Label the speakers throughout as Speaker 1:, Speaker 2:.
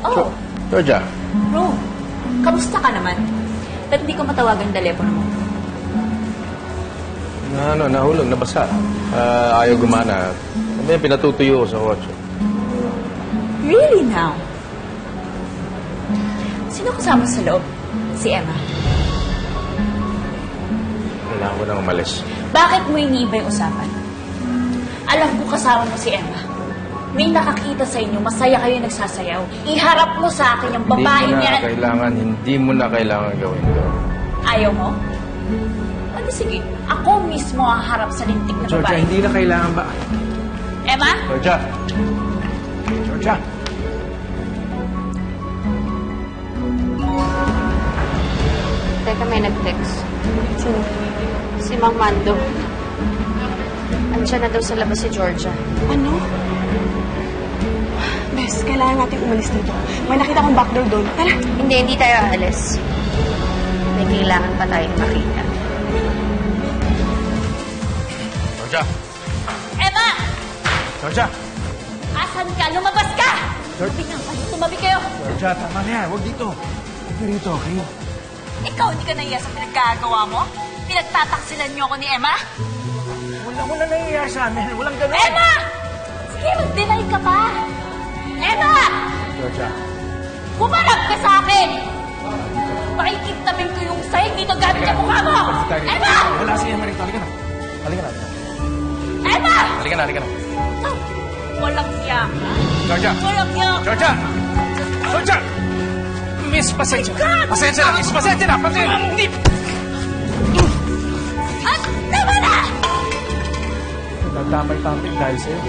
Speaker 1: Oh,
Speaker 2: Georgia.
Speaker 1: Rome, kamusta ka naman? Ba't hindi ko matawagan yung telepono mo?
Speaker 2: Nahulog, nabasa. Ayaw gumana. May pinatutuyo ko sa kotse.
Speaker 1: Really now? Sino kasama sa loob? Si Emma.
Speaker 2: Kailangan ko nang umalis.
Speaker 1: Bakit mo iniiba yung usapan? Alam ko kasama mo si Emma. May nakakita sa inyo, masaya kayo nagsasayaw. Iharap mo sa akin yung babae niyan.
Speaker 2: Hindi mo na kailangan gawin ito.
Speaker 1: Ayaw mo? Ano sige, ako mismo ang harap sa lintik na
Speaker 2: Georgia,
Speaker 1: babae.
Speaker 2: hindi na kailangan ba?
Speaker 1: Emma?
Speaker 2: Georgia! Georgia!
Speaker 3: Teka, may nag-text.
Speaker 4: Sino?
Speaker 3: Si Mang Mando. Andiyan na daw sa labas si Georgia.
Speaker 4: Ano? Bes, kailangan natin umalis dito. May nakita kong backdoor doon. Tara!
Speaker 3: Hindi tayo aalis. May kailangan pa tayong makita.
Speaker 2: Georgia!
Speaker 1: Emma!
Speaker 2: Georgia!
Speaker 1: Asan ka? Lumabas ka! Tumabi kayo!
Speaker 2: Georgia, tama na yan. Huwag dito. Huwag dito, okay?
Speaker 1: Ikaw, hindi ka nahiya sa pinagkagawa mo? Pinagtataksilan niyo ako ni Emma?
Speaker 2: Wala nahiya sa amin. Walang ganun.
Speaker 1: Emma! Sige, mag-deny ka pa! Emma!
Speaker 2: Georgia.
Speaker 1: Humarap ka sa akin! Pakikitamin ko yung sahig dito gamit ang mukha mo! Emma!
Speaker 2: Wala si Emma rito. Halika na. Halika na.
Speaker 1: Emma!
Speaker 2: Halika na.
Speaker 1: Oh, walang siya ka.
Speaker 2: Georgia!
Speaker 1: Walang siya ka.
Speaker 2: Georgia! Georgia! Miss, pasensya. Pasensya na, Miss. Pasensya na. Hindi.
Speaker 1: At tama na!
Speaker 2: Nagdamay-tamping dahil sa'yo.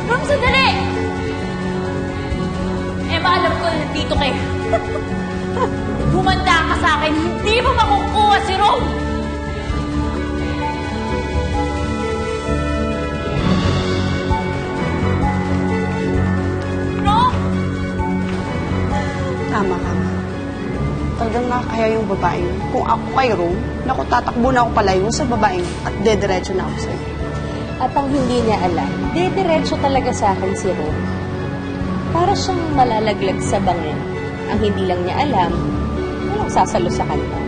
Speaker 1: Rom, sandali! Emma, alam ko na nandito kayo. Humanda ka sa akin, hindi mo makukuha si Rom! Rom!
Speaker 4: Tama ka. Talagang nakakaya yung babaeng. Kung ako kay Rome, naku, tatakbo na ako palayo sa babaeng at dediretso na ako sa'yo.
Speaker 3: At ang hindi niya alam, diretso talaga sa akin si Ron. Para siyang malalaglag sa bangin. Ang hindi lang niya alam, walang sasalo sa kanya.